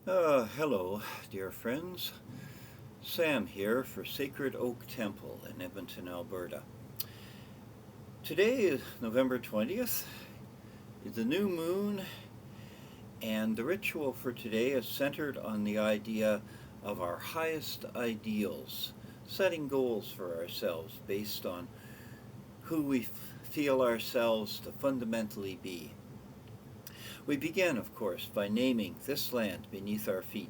Hello, dear friends. Sam here for Sacred Oak Temple in Edmonton, Alberta. Today is November 20th. It's the new moon, and the ritual for today is centered on the idea of our highest ideals, setting goals for ourselves based on who we feel ourselves to fundamentally be. We begin, of course, by naming this land beneath our feet.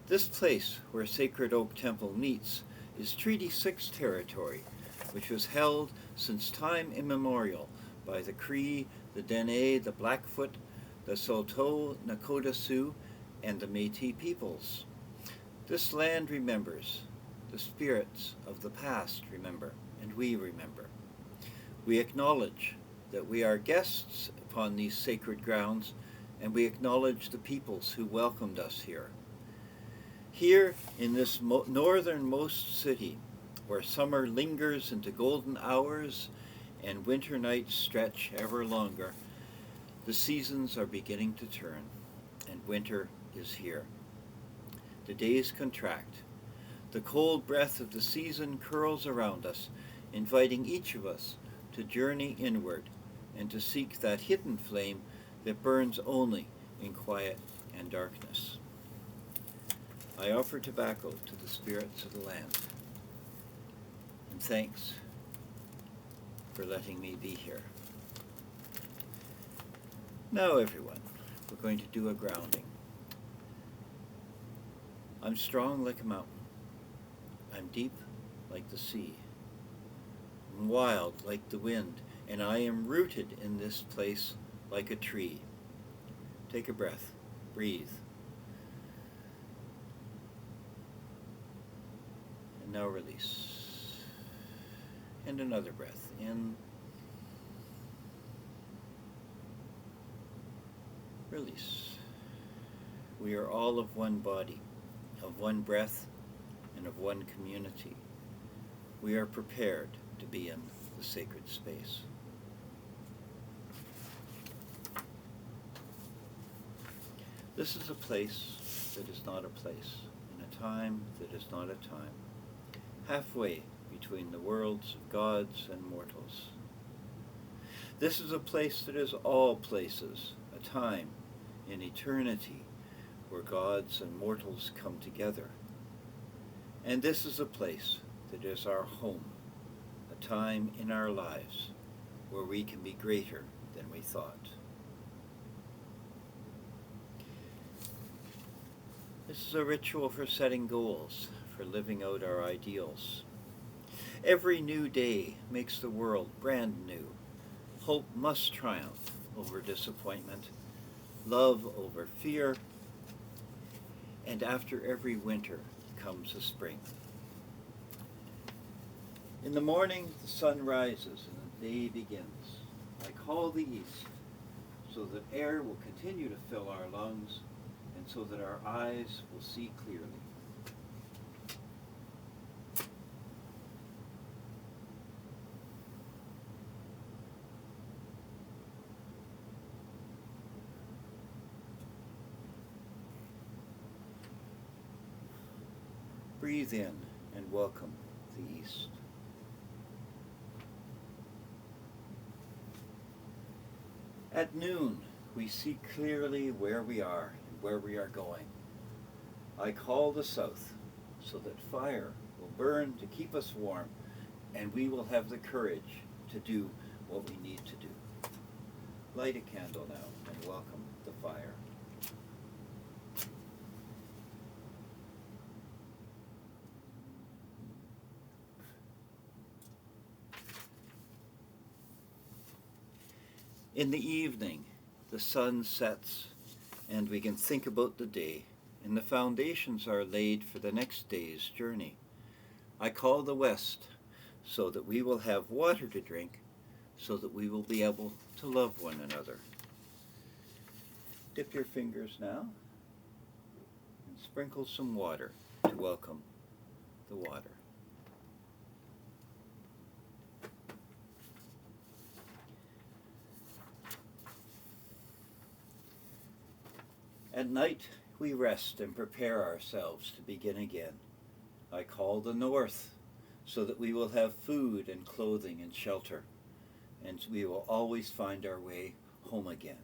This place where Sacred Oak Temple meets is Treaty 6 territory, which was held since time immemorial by the Cree, the Dene, the Blackfoot, the Saulteaux, Nakota Sioux, and the Métis peoples. This land remembers. The spirits of the past remember, and we remember. We acknowledge that we are guests upon these sacred grounds, and we acknowledge the peoples who welcomed us here. Here in this northernmost city, where summer lingers into golden hours and winter nights stretch ever longer, the seasons are beginning to turn, and winter is here. The days contract. The cold breath of the season curls around us, inviting each of us to journey inward and to seek that hidden flame that burns only in quiet and darkness. I offer tobacco to the spirits of the land, and thanks for letting me be here. Now everyone, we're going to do a grounding. I'm strong like a mountain. I'm deep like the sea. I'm wild like the wind, and I am rooted in this place like a tree. Take a breath. Breathe. And now release. And another breath. In. Release. We are all of one body, of one breath, and of one community. We are prepared to be in the sacred space. This is a place that is not a place, and a time that is not a time, halfway between the worlds of gods and mortals. This is a place that is all places, a time in eternity where gods and mortals come together. And this is a place that is our home, a time in our lives where we can be greater than we thought. This is a ritual for setting goals, for living out our ideals. Every new day makes the world brand new. Hope must triumph over disappointment, love over fear, and after every winter comes a spring. In the morning, the sun rises and the day begins. I call the east so that air will continue to fill our lungs and so that our eyes will see clearly. Breathe in and welcome the east. At noon, we see clearly where we are and where we are going. I call the south so that fire will burn to keep us warm, and we will have the courage to do what we need to do. Light a candle now and welcome the fire. In the evening, the sun sets and we can think about the day, and the foundations are laid for the next day's journey. I call the west so that we will have water to drink, so that we will be able to love one another. Dip your fingers now and sprinkle some water to welcome the water. At night, we rest and prepare ourselves to begin again. I call the north, so that we will have food and clothing and shelter, and we will always find our way home again.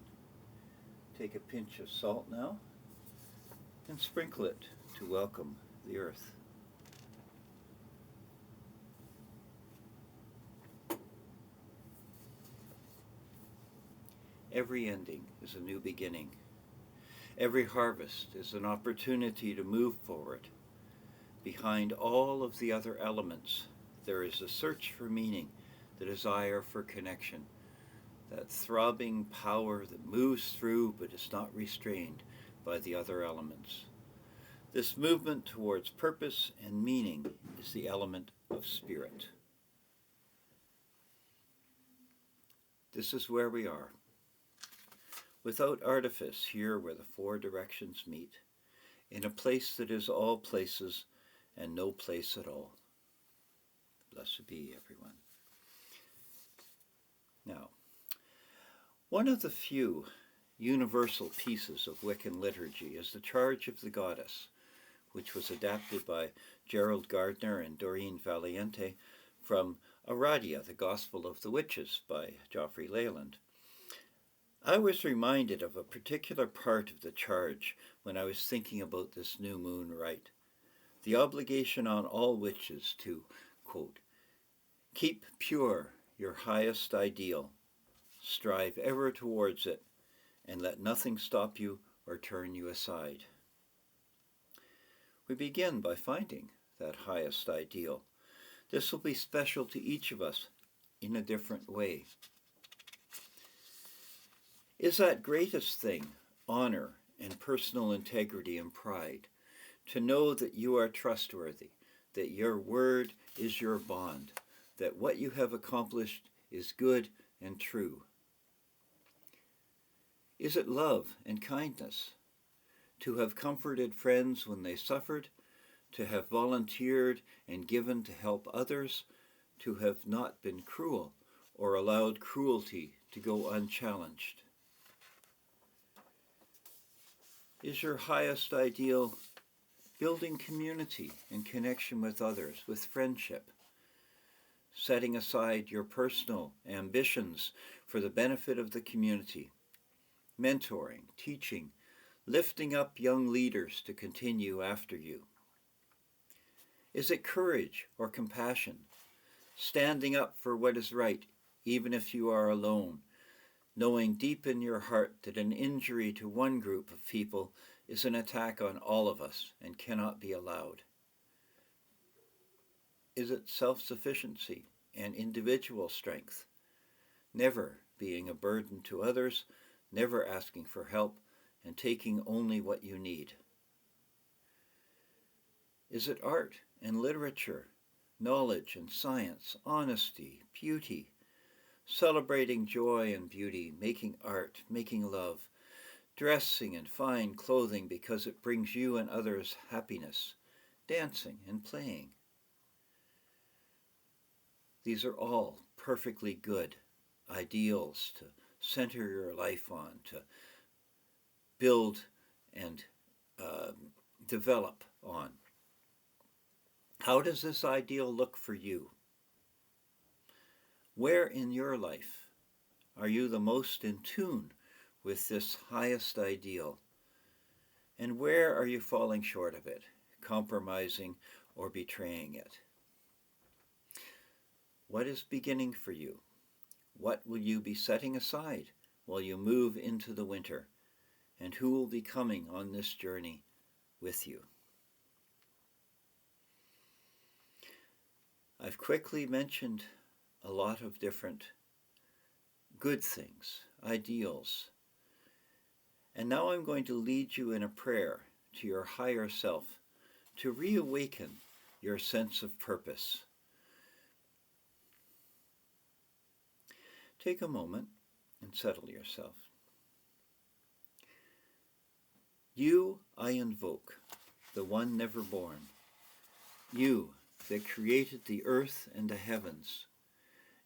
Take a pinch of salt now and sprinkle it to welcome the earth. Every ending is a new beginning. Every harvest is an opportunity to move forward. Behind all of the other elements, there is a search for meaning, the desire for connection, that throbbing power that moves through but is not restrained by the other elements. This movement towards purpose and meaning is the element of spirit. This is where we are. Without artifice, here where the four directions meet, in a place that is all places and no place at all. Blessed be everyone. Now, one of the few universal pieces of Wiccan liturgy is the Charge of the Goddess, which was adapted by Gerald Gardner and Doreen Valiente from Aradia, the Gospel of the Witches by Geoffrey Leyland. I was reminded of a particular part of the charge when I was thinking about this new moon rite. The obligation on all witches to, quote, keep pure your highest ideal, strive ever towards it, and let nothing stop you or turn you aside. We begin by finding that highest ideal. This will be special to each of us in a different way. Is that greatest thing honor and personal integrity and pride, to know that you are trustworthy, that your word is your bond, that what you have accomplished is good and true? Is it love and kindness, to have comforted friends when they suffered, to have volunteered and given to help others, to have not been cruel or allowed cruelty to go unchallenged? Is your highest ideal building community and connection with others, with friendship, setting aside your personal ambitions for the benefit of the community, mentoring, teaching, lifting up young leaders to continue after you? Is it courage or compassion, standing up for what is right, even if you are alone, knowing deep in your heart that an injury to one group of people is an attack on all of us and cannot be allowed? Is it self-sufficiency and individual strength, never being a burden to others, never asking for help, and taking only what you need? Is it art and literature, knowledge and science, honesty, beauty, celebrating joy and beauty, making art, making love, dressing in fine clothing because it brings you and others happiness, dancing and playing? These are all perfectly good ideals to center your life on, to build and develop on. How does this ideal look for you? Where in your life are you the most in tune with this highest ideal? And where are you falling short of it, compromising or betraying it? What is beginning for you? What will you be setting aside while you move into the winter? And who will be coming on this journey with you? I've quickly mentioned a lot of different good things, ideals. And now I'm going to lead you in a prayer to your higher self to reawaken your sense of purpose. Take a moment and settle yourself. You I invoke, the one never born. You that created the earth and the heavens.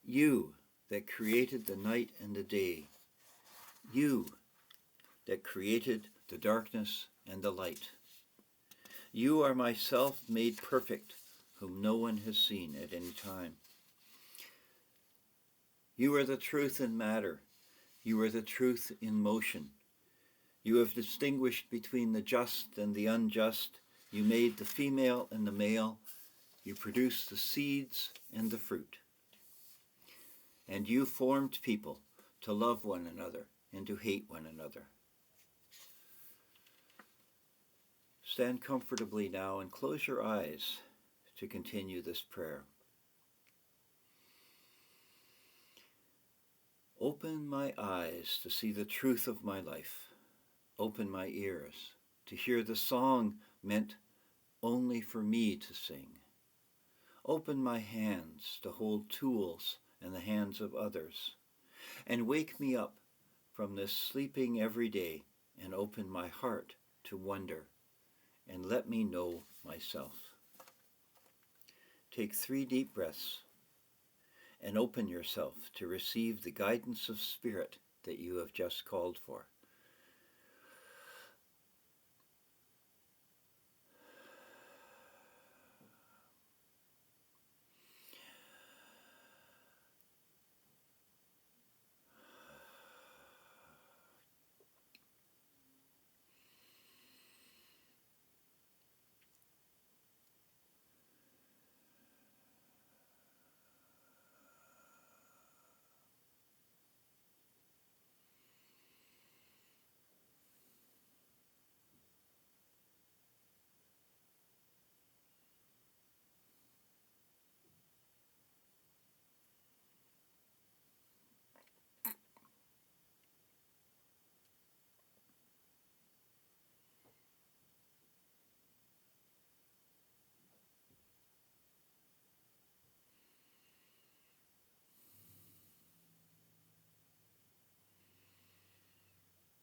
You that created the night and the day. You that created the darkness and the light. You are myself made perfect, whom no one has seen at any time. You are the truth in matter. You are the truth in motion. You have distinguished between the just and the unjust. You made the female and the male. You produced the seeds and the fruit. And you formed people to love one another and to hate one another. Stand comfortably now and close your eyes to continue this prayer. Open my eyes to see the truth of my life. Open my ears to hear the song meant only for me to sing. Open my hands to hold tools in the hands of others. And wake me up from this sleeping every day and open my heart to wonder and let me know myself. Take 3 deep breaths and open yourself to receive the guidance of spirit that you have just called for.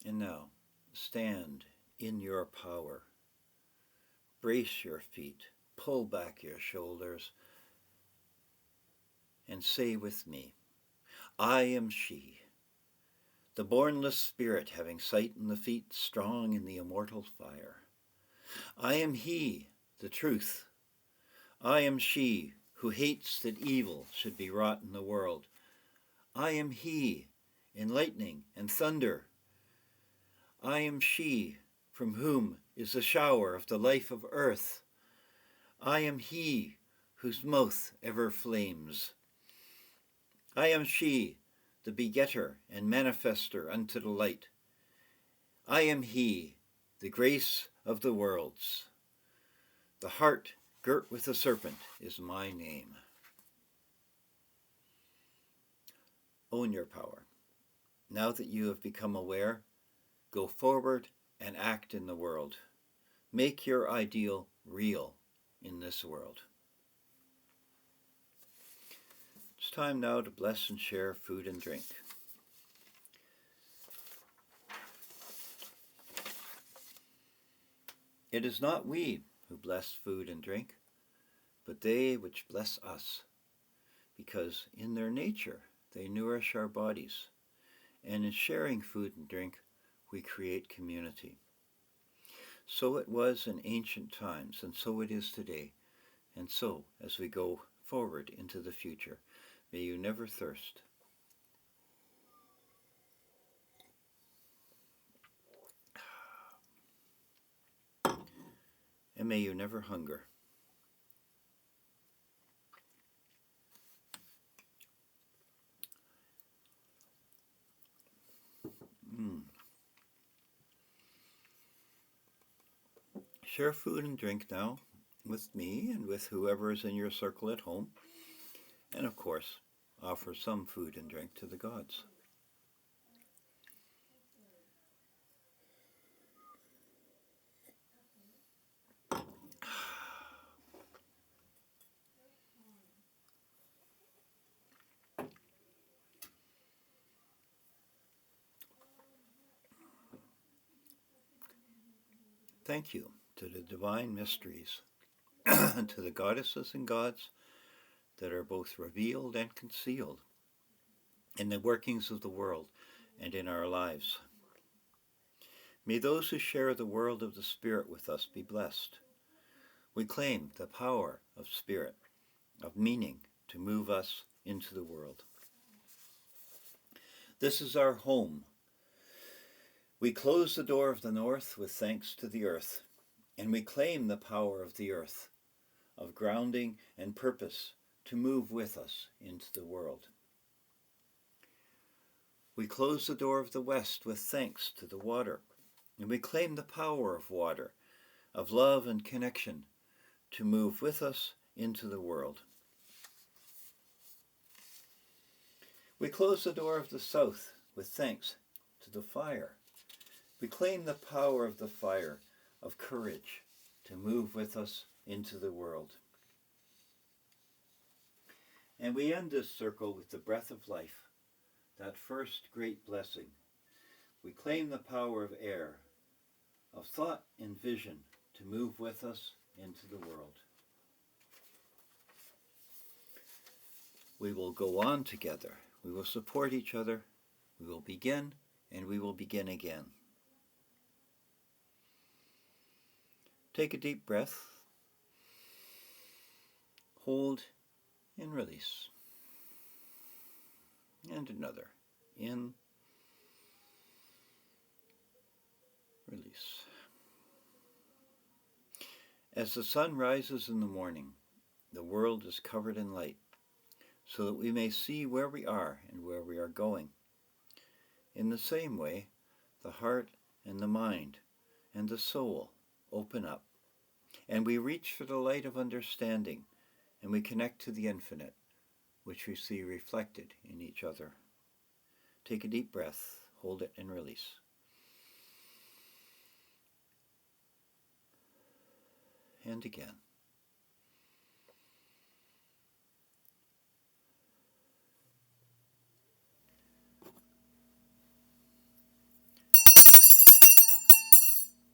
And now, stand in your power. Brace your feet, pull back your shoulders, and say with me, I am she, the bornless spirit having sight in the feet, strong in the immortal fire. I am he, the truth. I am she who hates that evil should be wrought in the world. I am he, in lightning and thunder. I am she, from whom is the shower of the life of earth. I am he, whose mouth ever flames. I am she, the begetter and manifester unto the light. I am he, the grace of the worlds. The heart girt with a serpent is my name. Own your power. Now that you have become aware, go forward and act in the world. Make your ideal real in this world. It's time now to bless and share food and drink. It is not we who bless food and drink, but they which bless us, because in their nature they nourish our bodies, and in sharing food and drink we create community. So it was in ancient times, and so it is today, and so as we go forward into the future. May you never thirst. And may you never hunger. Share food and drink now with me and with whoever is in your circle at home. And of course, offer some food and drink to the gods. Thank you to the divine mysteries and to the goddesses and gods that are both revealed and concealed in the workings of the world and in our lives. May those who share the world of the Spirit with us be blessed. We claim the power of Spirit, of meaning, to move us into the world. This is our home. We close the door of the north with thanks to the earth, and we claim the power of the earth, of grounding and purpose to move with us into the world. We close the door of the west with thanks to the water, and we claim the power of water, of love and connection, to move with us into the world. We close the door of the south with thanks to the fire. We claim the power of the fire, of courage, to move with us into the world. And we end this circle with the breath of life, that first great blessing. We claim the power of air, of thought and vision, to move with us into the world. We will go on together. We will support each other. We will begin, and we will begin again. Take a deep breath. Hold and release. And another. In, release. As the sun rises in the morning, the world is covered in light, so that we may see where we are and where we are going. In the same way, the heart and the mind and the soul open up, and we reach for the light of understanding, and we connect to the infinite, which we see reflected in each other. Take a deep breath, hold it, and release. And again.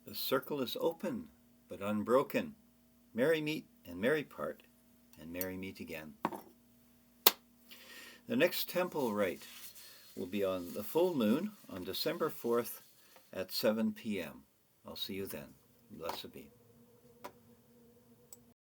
The circle is open, but unbroken. Merry meet and merry part, and merry meet again. The next temple rite will be on the full moon on December 4th at 7 p.m. I'll see you then. Blessed be.